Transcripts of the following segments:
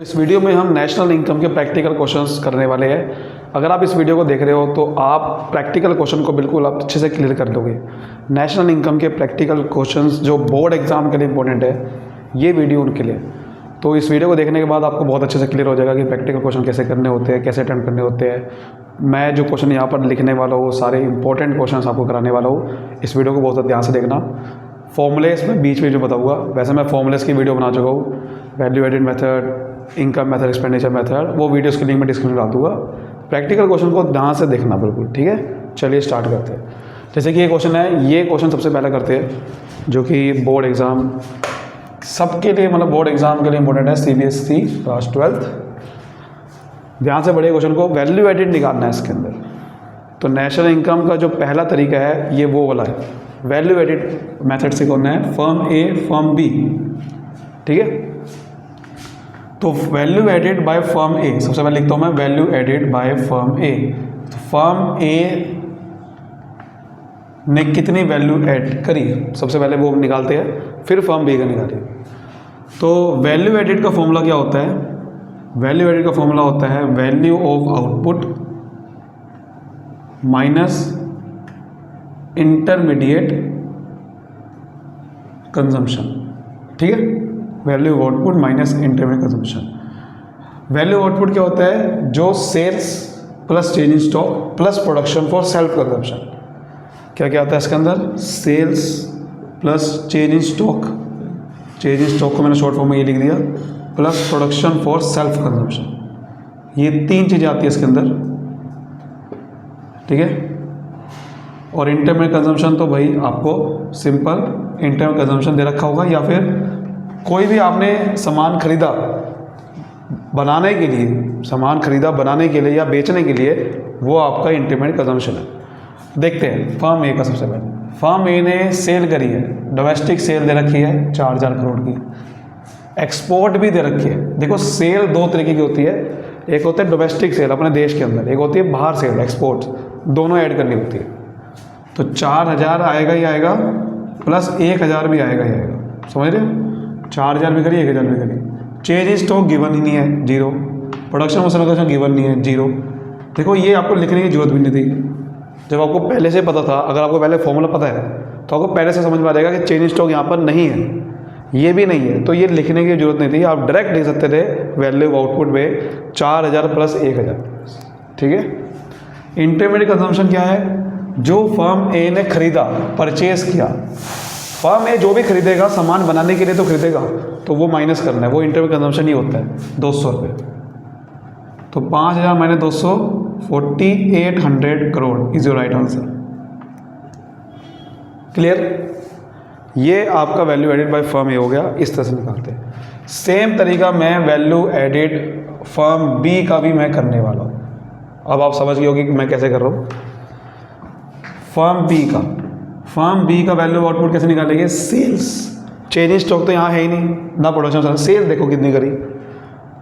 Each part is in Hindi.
इस वीडियो में हम नेशनल इनकम के प्रैक्टिकल क्वेश्चंस करने वाले हैं। अगर आप इस वीडियो को देख रहे हो तो आप प्रैक्टिकल क्वेश्चन को बिल्कुल आप अच्छे से क्लियर कर लोगे। नेशनल इनकम के प्रैक्टिकल क्वेश्चंस जो बोर्ड एग्जाम के लिए इंपॉर्टेंट है, ये वीडियो उनके लिए। तो इस वीडियो को देखने के बाद आपको बहुत अच्छे से क्लियर हो जाएगा कि प्रैक्टिकल क्वेश्चन कैसे करने होते हैं, कैसे अटेम्प्ट करने होते हैं। मैं जो क्वेश्चन यहाँ पर लिखने वाला हूँ, सारे इंपॉर्टेंट क्वेश्चन आपको कराने वाला हूँ। इस वीडियो को बहुत ध्यान से देखना। फॉर्मूलेस में बीच में जो बताऊँगा, वैसे मैं फॉर्मूलेस की वीडियो बना चुका हूँ, value added method, income method, expenditure method, वो वीडियोस की लिंक में डिस्क्रिप्शन में डाल दूंगा। प्रैक्टिकल क्वेश्चन को ध्यान से देखना बिल्कुल, ठीक है। चलिए स्टार्ट करते हैं। जैसे कि ये क्वेश्चन है, ये क्वेश्चन सबसे पहले करते हैं जो कि बोर्ड एग्ज़ाम सबके लिए, मतलब बोर्ड एग्ज़ाम के लिए इंपॉर्टेंट है, CBSE क्लास 12th। ध्यान से पढ़िए क्वेश्चन को। वैल्यू एडेड निकालना है इसके अंदर। तो नेशनल इनकम का जो पहला तरीका है ये वो वाला है, वैल्यू एडेड मेथड से करना है, फर्म ए फर्म बी, ठीक है। तो वैल्यू एडेड बाय फर्म ए, सबसे पहले लिखता हूँ मैं वैल्यू एडेड बाय फर्म ए। तो फर्म ए ने कितनी वैल्यू ऐड करी, सबसे पहले वो निकालते हैं, फिर फर्म बी का निकालिए। तो वैल्यू एडेड का फॉर्मूला क्या होता है? वैल्यू एडेड का फॉर्मूला होता है value of output minus intermediate consumption, ठीक है। Value of output minus intermediate consumption. Value output क्या होता है? जो sales plus change in stock plus production for self consumption. क्या क्या आता है इसके अंदर? Sales plus change in stock, change in stock को मैंने शॉर्ट फॉर्म में ये लिख दिया, plus production for self consumption. ये तीन चीज़ें आती है इसके अंदर, ठीक है। और इंटरमीडिएट कंजम्पशन तो भाई आपको सिंपल इंटरमीडिएट कंजम्पशन दे रखा होगा, या फिर कोई भी आपने सामान खरीदा बनाने के लिए, सामान खरीदा बनाने के लिए या बेचने के लिए, वो आपका इंटरमीडिएट कंजम्पशन है। देखते हैं फर्म ए का। सबसे पहले फर्म ए ने सेल करी है, डोमेस्टिक सेल दे रखी है 4000 करोड़ की, एक्सपोर्ट भी दे रखी है। देखो सेल दो तरीके की होती है, एक होता है डोमेस्टिक सेल अपने देश के अंदर, एक होती है बाहर सेल एक्सपोर्ट, दोनों ऐड करनी होती है। तो 4000 आएगा ही आएगा, प्लस 1000 भी आएगा ही आएगा, समझ रहे हो। 4000 भी करिए, 1000 भी करिए। चेंज इन स्टॉक गिवन ही नहीं है, 0। प्रोडक्शन मसला गिवन नहीं है, 0। देखो ये आपको लिखने की जरूरत भी नहीं थी, जब आपको पहले से पता था। अगर आपको पहले फॉर्मूला पता है तो आपको पहले से समझ में आ जाएगा कि चेंज इन स्टॉक यहाँ पर नहीं है, ये भी नहीं है, तो ये लिखने की जरूरत नहीं थी। आप डायरेक्ट लिख सकते थे वैल्यू आउटपुट में 4000 प्लस 1000, ठीक है। इंटरमीडिएट कंजम्पशन क्या है? जो फर्म ए ने खरीदा, परचेज किया, फर्म ए जो भी खरीदेगा सामान बनाने के लिए तो खरीदेगा, तो वो माइनस करना है, वो इंटरमीडिएट कंजम्पशन ही होता है, 200 रुपये। तो 5000 minus 200, 4800 crore is your right answer. Clear? ये आपका वैल्यू एडेड बाय फर्म ए हो गया। इस तरह से निकालते हैं। सेम तरीका मैं वैल्यू एडेड फर्म बी का भी मैं करने वाला हूँ। अब आप समझ गए होगी कि मैं कैसे कर रहा हूँ। फर्म बी का वैल्यू आउटपुट कैसे निकालेंगे? सेल्स, चेंज इन स्टॉक तो यहाँ है ही नहीं ना, प्रोडक्शन। सेल देखो कितनी करी,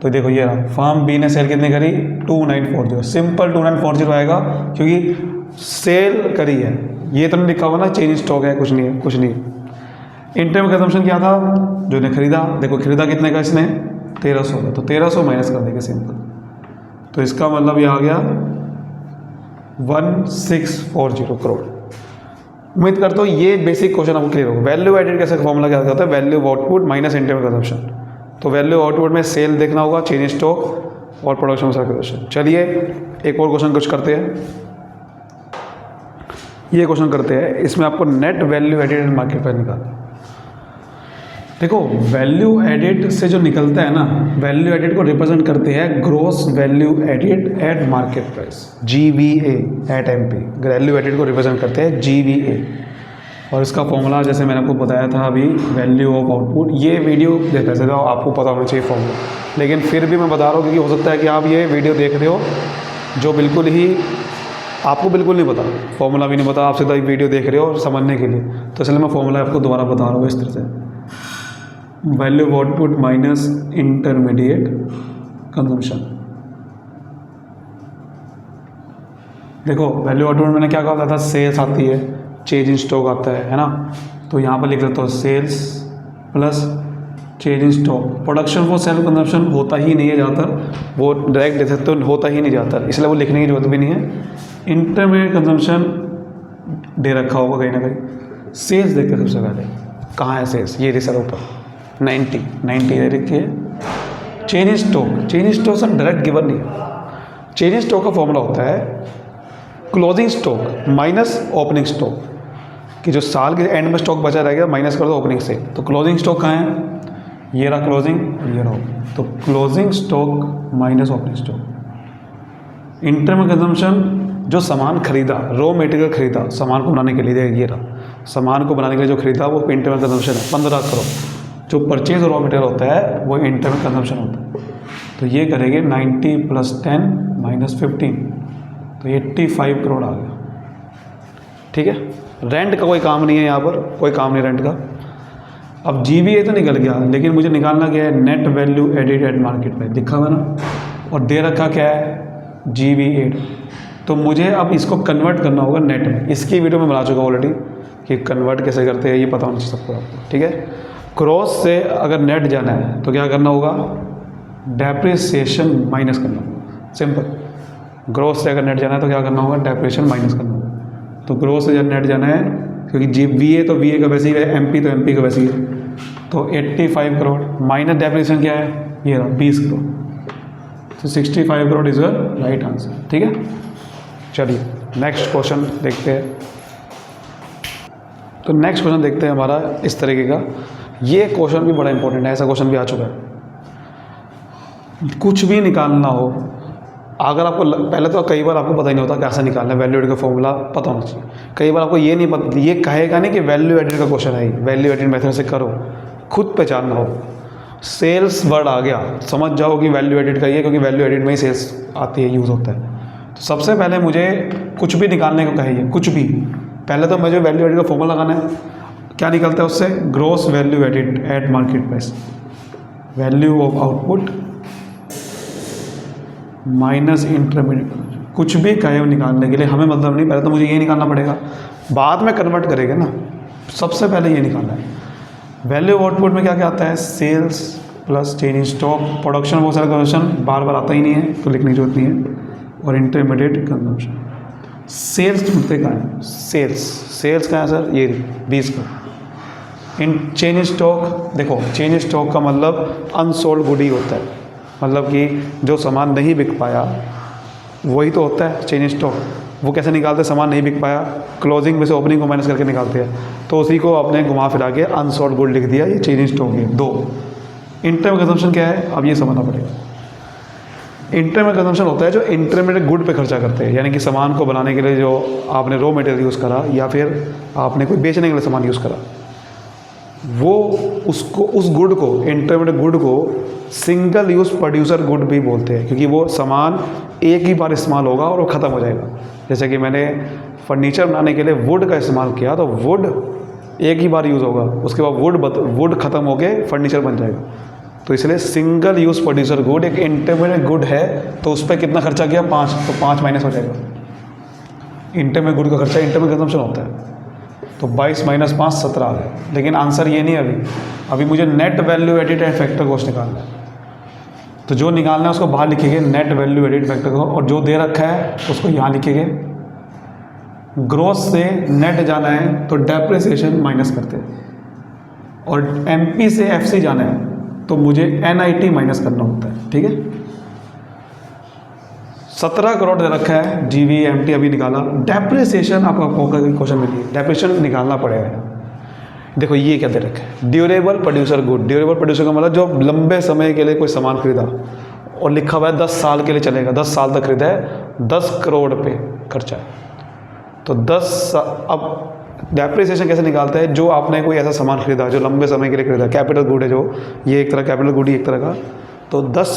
तो देखो ये रहा, फर्म बी ने सेल कितनी करी? 2940। सिंपल 2940 आएगा क्योंकि सेल करी है, ये तो नहीं लिखा हुआ ना चेंज इन स्टॉक है, कुछ नहीं है, कुछ नहीं। इंटरमीडिएट कंजम्पशन क्या था? जो ने खरीदा, देखो खरीदा कितने का इसने? 1300 का, तो 1300 माइनस कर देंगे सिंपल। तो इसका मतलब ये आ गया 1640 करोड़। उम्मीद करता हूँ ये बेसिक क्वेश्चन आपको क्लियर होगा। वैल्यू एडेड कैसे फॉर्मूला क्या होता है? Value output minus intermediate consumption. तो वैल्यू आउटपुट में सेल देखना होगा, चेंज इन स्टॉक और प्रोडक्शन सर्कुलेशन। चलिए एक और क्वेश्चन कुछ करते हैं। ये क्वेश्चन करते हैं, इसमें आपको net value added market price निकालना है। देखो वैल्यू एडेड से जो निकलता है ना, वैल्यू एडेड को रिप्रेजेंट करते हैं gross value added at market price, GVA एट MP। वैल्यू एडेड को रिप्रेजेंट करते हैं GVA। और इसका फॉर्मूला जैसे मैंने आपको बताया था अभी, वैल्यू ऑफ आउटपुट। ये वीडियो देख रहे थे आपको पता होना चाहिए फॉर्मूला, लेकिन फिर भी मैं बता रहा हूँ क्योंकि हो सकता है कि आप ये वीडियो देख रहे हो जो बिल्कुल ही आपको बिल्कुल नहीं पता, फॉर्मूला भी नहीं पता, आप सीधा वीडियो देख रहे हो और समझने के लिए, तो इसलिए मैं फॉर्मूला आपको दोबारा बता रहा हूँ इस तरह से। Value of output minus intermediate consumption. देखो वैल्यू आउटपुट मैंने क्या कहा था? सेल्स आती है, चेंज इन स्टॉक आता है ना। तो यहाँ पर लिख देता हूँ sales plus change in stock. Production for self consumption होता ही नहीं है ज़्यादातर, वो डायरेक्ट दे सकते हो, होता ही नहीं ज़्यादातर, इसलिए वो लिखने की जरूरत भी नहीं है। इंटरमीडिएट कंजम्पशन दे रखा होगा कहीं ना कहीं। सेल्स देखते हैं सबसे पहले, कहाँ है सेल्स, ये रिसर्व ऊपर 90 दे रखी है। Change in stock sir direct given नहीं है। चेंज इन स्टॉक का फॉर्मूला होता है closing stock minus opening stock, कि जो साल के एंड में स्टॉक बचा रहेगा माइनस कर दो ओपनिंग से। तो क्लोजिंग स्टॉक कहाँ है, ये रहा क्लोजिंग और ये रहा, तो closing stock minus opening stock. Interim consumption, जो सामान खरीदा, रॉ मटेरियल खरीदा सामान को बनाने के लिए, ये रहा सामान को बनाने के लिए जो खरीदा वो इंटरम कंजम्पशन है 15 करोड़। जो परचेज रॉ मटेरियल होता है वो इंटरम कंजम्पशन होता है। तो ये करेंगे 90 + 10 - 15, तो 85 करोड़ आ गया। ठीक है, रेंट का कोई काम नहीं है यहाँ पर, कोई काम नहीं रेंट का। अब GVA तो निकल गया, लेकिन मुझे निकालना क्या है, net value added at market price, दिखा हुआ ना, और दे रखा क्या है GVA। तो मुझे अब इसको कन्वर्ट करना होगा नेट में। इसकी वीडियो में बना चुका ऑलरेडी कि कन्वर्ट कैसे करते हैं, ये पता होना चाहिए सबको आपको। ठीक है, क्रॉस से अगर नेट जाना है तो क्या करना होगा, डेप्रिसिएशन माइनस करना होगा, सिंपल। ग्रोथ से अगर नेट जाना है तो क्या करना होगा, डेप्रिसिएशन माइनस करना होगा। तो ग्रोथ से जब नेट जाना है, क्योंकि GVA तो VA का वैसे ही है, MP तो MP का वैसे ही है, तो 85 करोड़ माइनस डेप्रिसिएशन क्या है, ये रहा 20 करोड़। तो 65 crore is your right answer. ठीक है, चलिए नेक्स्ट क्वेश्चन देखते हैं। तो नेक्स्ट क्वेश्चन देखते हैं हमारा इस तरीके का। ये क्वेश्चन भी बड़ा इंपॉर्टेंट है, ऐसा क्वेश्चन भी आ चुका है। कुछ भी निकालना हो, अगर आपको पहले तो कई बार आपको पता ही नहीं होता कैसे निकालना है, वैल्यू एडेड का फॉर्मूला पता होना चाहिए। कई बार आपको ये नहीं पता, ये कहेगा नहीं कि वैल्यू एडेड का क्वेश्चन है, वैल्यू एडेड मेथड से करो, खुद पहचानना हो। सेल्स वर्ड आ गया, समझ जाओ कि वैल्यू एडेड का ही है, क्योंकि वैल्यू एडेड में ही सेल्स आती है, यूज़ होता है। तो सबसे पहले मुझे कुछ भी निकालने को कहिए, कुछ भी। पहले तो मुझे वैल्यू एडेड का फॉर्मूला लगाना है, क्या निकलता है उससे, gross value added at market price, value of output minus intermediate. कुछ भी कहे निकालने के लिए हमें मतलब नहीं, पहले तो मुझे ये निकालना पड़ेगा, बाद में कन्वर्ट करेंगे ना, सबसे पहले ये निकालना है। वैल्यू ऑफ आउटपुट में क्या क्या आता है, sales plus change in stock. Production वो सारा कंजम्पशन बार बार आता ही नहीं है, तो लिखने की जरूरत नहीं है। और इंटरमीडिएट कंजम्पशन। सेल्स ढूंढते कहाँ है, सेल्स कहाँ है सर, ये 20 का। इन चेंज इन स्टॉक, देखो चेंज इन स्टॉक का मतलब अनसोल्ड गुड ही होता है, मतलब कि जो सामान नहीं बिक पाया वही तो होता है चेंज इन स्टॉक। वो कैसे निकालते हैं, सामान नहीं बिक पाया, क्लोजिंग में से ओपनिंग को माइनस करके निकालते हैं। तो उसी को आपने घुमा फिरा के अनसोल्ड गुड लिख दिया, ये चेंज इन स्टॉक है। 2 इंटरम कंजम्पशन क्या है, अब ये समझना पड़ेगा। इंटरम कंजम्पशन होता है जो इंटरमीडिएट गुड पे खर्चा करते हैं, यानी कि सामान को बनाने के लिए जो आपने रॉ मटेरियल यूज़ करा या फिर आपने कोई बेचने के लिए सामान यूज़ करा, वो उसको, उस गुड को, इंटरमीडिएट गुड को सिंगल यूज़ प्रोड्यूसर गुड भी बोलते हैं, क्योंकि वो सामान एक ही बार इस्तेमाल होगा और वो ख़त्म हो जाएगा। जैसे कि मैंने फर्नीचर बनाने के लिए वुड का इस्तेमाल किया, तो वुड एक ही बार यूज़ होगा, उसके बाद वुड ख़त्म होके फर्नीचर बन जाएगा। तो इसलिए सिंगल यूज़ प्रोड्यूसर गुड एक इंटरमीडिएट गुड है, तो उस पर कितना खर्चा किया, 5, तो 5 माइनस हो जाएगा। इंटरमीडिएट गुड का खर्चा इंटरमीडिएट कंजम्पशन होता है, तो 22 - 5 17 आ गया। लेकिन आंसर ये नहीं है अभी मुझे net value added factor cost निकालना है। तो जो निकालना है उसको बाहर लिखेंगे, नेट वैल्यू एडेड फैक्टर को, और जो दे रखा है उसको यहाँ लिखेंगे। ग्रोथ से नेट जाना है तो डेप्रिसिएशन माइनस करते हैं, और MP से FC जाना है तो मुझे NIT माइनस करना होता है। ठीक है, 17 करोड़ दे रखा है, GVA MT अभी निकाला। डेप्रिसिएशन आपका क्वेश्चन में दिया, डेप्रिसिएशन निकालना पड़ेगा। देखो ये क्या दे रखा है, durable producer good. Durable producer का मतलब जो लंबे समय के लिए कोई सामान खरीदा और लिखा हुआ है 10 साल के लिए चलेगा, 10 साल तक खरीदा है, 10 करोड़ पे खर्चा है। तो 10, अब डेप्रिसिएशन कैसे निकालता है, जो आपने कोई ऐसा सामान खरीदा जो लंबे समय के लिए खरीदा, कैपिटल गुड है, जो ये एक तरह कैपिटल गुड ही एक तरह का, तो 10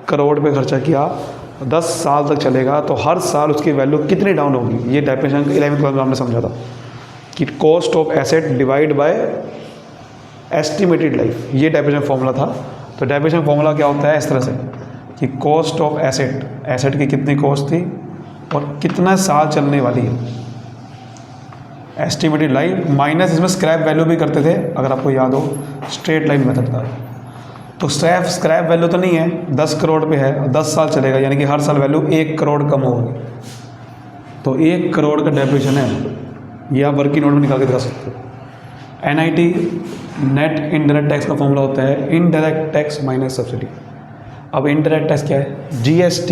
करोड़ पे खर्चा किया, 10 साल तक चलेगा, तो हर साल उसकी वैल्यू कितनी डाउन होगी। ये डेफिनेशन 11वीं क्लास में हमने समझा था कि cost of asset divide by estimated life, ये डेफिनेशन फॉर्मूला था। तो डेफिनेशन फॉर्मूला क्या होता है, इस तरह से कि कॉस्ट ऑफ एसेट की कितनी कॉस्ट थी और कितना साल चलने वाली है, एस्टिमेटेड लाइफ माइनस, इसमें स्क्रैप वैल्यू भी करते थे अगर आपको याद हो, स्ट्रेट लाइन मेथड था। तो स्क्रैप वैल्यू तो नहीं है, 10 करोड़ पे है और 10 साल चलेगा, यानी कि हर साल वैल्यू 1 करोड़ कम होगी। तो 1 करोड़ का डेप्रिसिएशन है, ये आप वर्किंग नोट में निकाल के दिखा सकते हो। NIT नेट इनडायरेक्ट टैक्स का फॉर्मूला होता है इनडायरेक्ट टैक्स माइनस सब्सिडी। अब इनडायरेक्ट टैक्स क्या है? GST।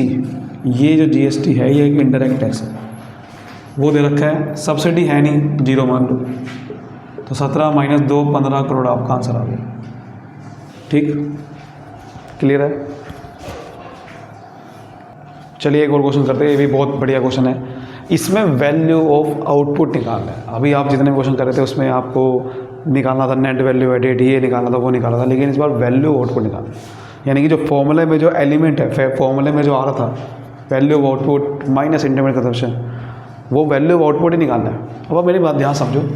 ये जो GST है ये एक इनडायरेक्ट टैक्स है, वो दे रखा है। सब्सिडी है नहीं, 0 मान लो, तो 17 माइनस 2 15 करोड़ आपका आंसर आ गया। ठीक, क्लियर है? चलिए एक और क्वेश्चन करते हैं, ये भी बहुत बढ़िया क्वेश्चन है। इसमें वैल्यू ऑफ आउटपुट निकालना है। अभी आप जितने क्वेश्चन कर रहे थे उसमें आपको निकालना था नेट वैल्यू एडिट, ये निकालना था, वो निकालना था, लेकिन इस बार वैल्यू आउटपुट निकालना, यानी कि जो फॉर्मूले में जो एलिमेंट है, फॉर्मूले में जो आ रहा था value of output minus intermediate consumption, वो वैल्यू ऑफ आउटपुट ही निकालना है। अब आप मेरी बात ध्यान समझो,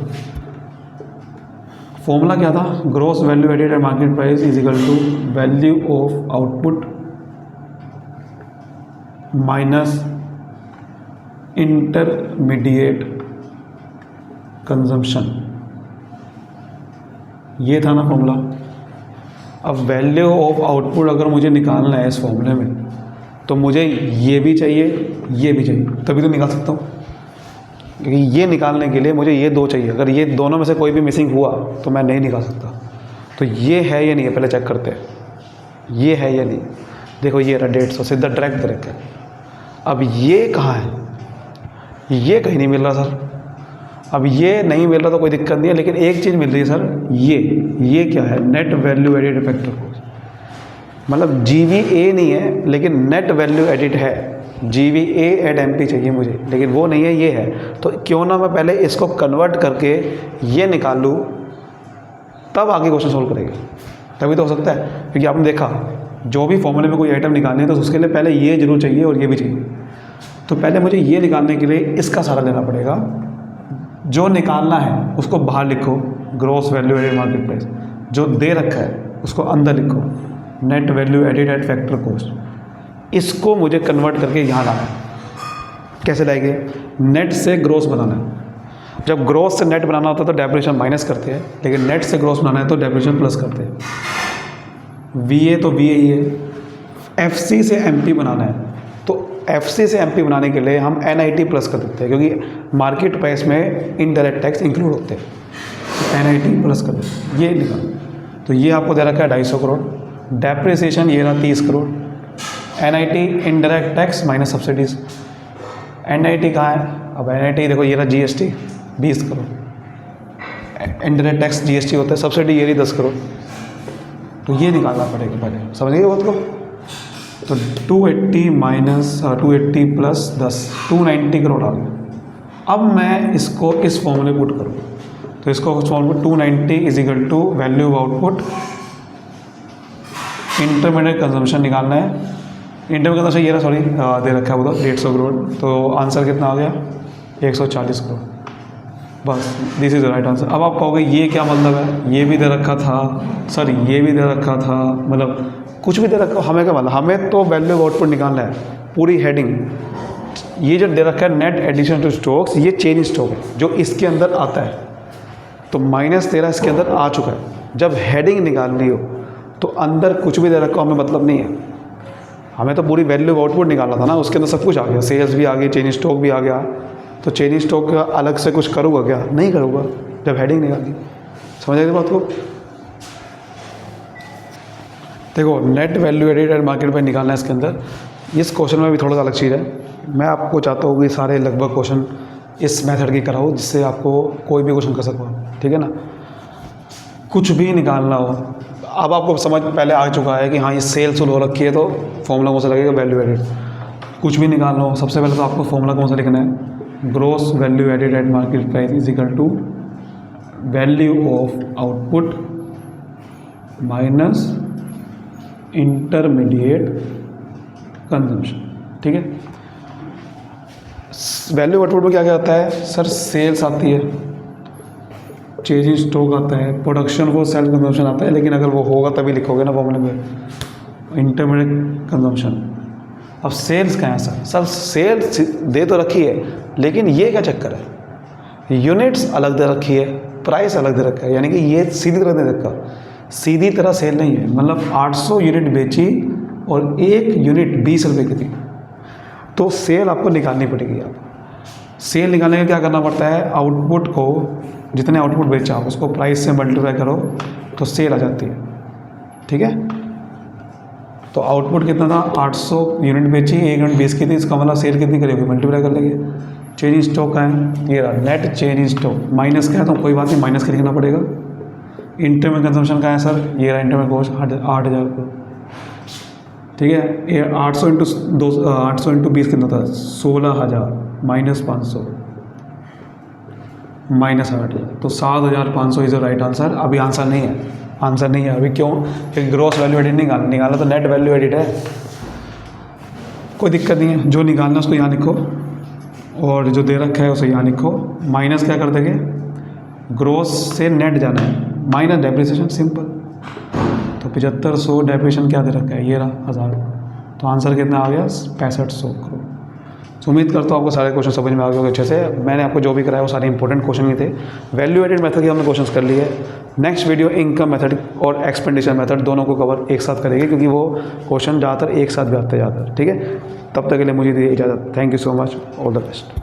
फॉर्मूला क्या था? Gross value added at market price is equal to value of output minus intermediate consumption, ये था ना फॉर्मूला। अब वैल्यू ऑफ आउटपुट अगर मुझे निकालना है इस फॉर्मूले में, तो मुझे ये भी चाहिए, ये भी चाहिए, तभी तो निकाल सकता हूँ। क्योंकि ये निकालने के लिए मुझे ये 2 चाहिए, अगर ये दोनों में से कोई भी मिसिंग हुआ तो मैं नहीं निकाल सकता। तो ये है या नहीं है, पहले चेक करते हैं, ये है या नहीं। देखो ये रहा 150, सीधा डायरेक्ट दे रखा है। अब ये कहाँ है? ये कहीं नहीं मिल रहा सर। अब ये नहीं मिल रहा तो कोई दिक्कत नहीं है, लेकिन एक चीज़ मिल रही है सर, ये क्या है? Net value edit factor cost, मतलब GVA नहीं है लेकिन नेट वैल्यू एडिट है। GVA एड MP चाहिए मुझे, लेकिन वो नहीं है, ये है। तो क्यों ना मैं पहले इसको कन्वर्ट करके ये निकाल लूँ, तब आगे क्वेश्चन सोल्व करेंगे, तभी तो हो सकता है। क्योंकि आपने देखा जो भी फॉर्मूले में कोई आइटम निकालने है तो उसके लिए पहले ये जरूर चाहिए और ये भी चाहिए। तो पहले मुझे ये निकालने के लिए इसका सारा लेना पड़ेगा। जो निकालना है उसको बाहर लिखो, gross value edit market price. जो दे रखा है उसको अंदर लिखो, net value added eight factor cost. इसको मुझे कन्वर्ट करके यहाँ लाना है। कैसे लाएंगे? नेट से ग्रॉस बनाना है। जब ग्रॉस से नेट बनाना होता है तो डेप्रिसिएशन माइनस करते हैं, लेकिन नेट से ग्रॉस बनाना है तो डेप्रिसिएशन प्लस करते हैं। VA तो VA ही है। FC से MP बनाना है तो FC से MP बनाने के लिए हम NIT प्लस कर देते हैं, क्योंकि मार्केट प्राइस में इनडायरेक्ट टैक्स इंक्लूड होते हैं। तो NIT प्लस कर देते हैं, ये निकाल। तो ये आपको दे रखा है 250 करोड़। डेप्रिसिएशन ये रहा 30 crore. NIT indirect tax minus subsidies. NIT कहाँ है? अब NIT देखो, ये रहा GST 20 crore. Indirect tax GST होता है, सब्सिडी ये रही 10 करोड़। तो ये निकालना पड़ेगा पहले, समझ गए बात को? तो 280 प्लस 10 290 करोड़ आ गया। अब मैं इसको इस फॉर्मूले पुट करूँ, तो इसको उस फॉर्मूले 290 is equal to value of output intermediate consumption निकालना है। इंटरमीडिएट कंजम्पशन ये रहा, सॉरी दे रखा है वो तो 150 करोड़। तो आंसर कितना आ गया? 140 करोड़। बस this is the right answer. अब आप कहोगे ये क्या मतलब है? ये भी दे रखा था सर, ये भी दे रखा था, मतलब कुछ भी दे रखा, हमें क्या मतलब? हमें तो वैल्यू ऑफ आउटपुट निकालना है, पूरी हेडिंग। ये जो दे रखा है नेट एडिशन टू स्टॉक्स, ये चेंज स्टॉक है जो इसके अंदर आता है। तो -13 इसके अंदर आ चुका है। जब हेडिंग निकालनी हो तो अंदर कुछ भी दे रखा हमें मतलब नहीं है, हमें तो पूरी वैल्यू ऑफ आउटपुट निकालना था ना। उसके अंदर सब कुछ आ गया, सेल्स भी आ गई, चेंज स्टॉक भी आ गया। तो चेंज स्टॉक का अलग से कुछ करूँगा क्या? नहीं करूँगा जब हेडिंग निकाली। समझ आएगी बात को? देखो net value added at market price निकालना है इसके अंदर। इस क्वेश्चन में भी थोड़ा सा अलग चीज़ है। मैं आपको चाहता हूँ कि सारे लगभग क्वेश्चन इस मेथड की कराओ, जिससे आपको कोई भी क्वेश्चन कर सको, ठीक है ना? कुछ भी निकालना हो, अब आपको समझ पहले आ चुका है कि हाँ ये सेल्स हो रखी है तो फॉर्मूला कौन सा लगेगा? Value edit. कुछ भी निकालना हो, सबसे पहले तो आपको फॉर्मूला कौन सा लिखना है? Gross value added at market price is equal to value of output minus intermediate consumption, ठीक है? वैल्यू आउटपुट में क्या क्या आता है सर? सेल्स आती है, चेंज इन स्टॉक आता है, प्रोडक्शन को सेल कंजम्पशन आता है, लेकिन अगर वो होगा तभी लिखोगे ना फॉर्मूले में, इंटरमीडिएट कंजम्पशन। अब सेल्स कहाँ है सर? सर सेल्स दे तो रखी है, लेकिन ये क्या चक्कर है? यूनिट्स अलग दे रखी है, प्राइस अलग दे रखा है, यानी कि ये सीधी तरह दे रखा। सीधी तरह सेल नहीं है, मतलब 800 यूनिट बेची और 1 यूनिट 20 रुपये की थी, तो सेल आपको निकालनी पड़ेगी। आप सेल निकालने का क्या करना पड़ता है, आउटपुट को, जितने आउटपुट बेचा उसको प्राइस से मल्टीप्लाई करो तो सेल आ जाती है, ठीक है। तो आउटपुट कितना था, 800 यूनिट बेची, 1 यूनिट 20 की थी, इसका मतलब सेल कितनी करेगी, मल्टीप्लाई कर लेंगे। चेंज इन स्टॉक का है, ये रहा net change in stock, minus का है तो कोई बात नहीं, माइनस के लिखना पड़ेगा। इंटरनल कंजम्पशन का है सर, ये रहा इंटरनल कॉस्ट 8,000 रुपये, ठीक है। ये 800 इंटू 20 कितना था, 16,000 माइनस 500 माइनस 8,000, तो 7,500 इज द राइट आंसर। अभी आंसर नहीं है, आंसर नहीं है अभी, क्यों, क्योंकि ग्रॉस वैल्यू एडिट निकालना तो नेट वैल्यू एडिट है, कोई दिक्कत नहीं है। जो निकालना उसको यहाँ लिखो और जो दे रखा है उसे यहाँ लिखो। माइनस क्या कर देंगे, ग्रॉस से नेट जाना है, माइनस डेप्रिसिएशन, सिंपल। तो 7500 डेप्रिसिएशन क्या दे रखा है, ये रहा 1000, तो आंसर कितना आ गया, 6500 करोड़। तो उम्मीद करता हूँ आपको सारे क्वेश्चन समझ में आ गए होंगे अच्छे से। मैंने आपको जो भी कराया वो सारे इंपॉर्टेंट क्वेश्चन ही थे। वैल्यू एडेड मेथड के हमने क्वेश्चन कर लिए। नेक्स्ट वीडियो इनकम मेथड और एक्सपेंडिचर मेथड दोनों को कवर एक साथ करेंगे, क्योंकि वो क्वेश्चन ज़्यादातर एक साथ भी आते हैं ज़्यादातर, ठीक है। तब तक के लिए मुझे दीजिए इजाज़त। Thank you so much, all the best.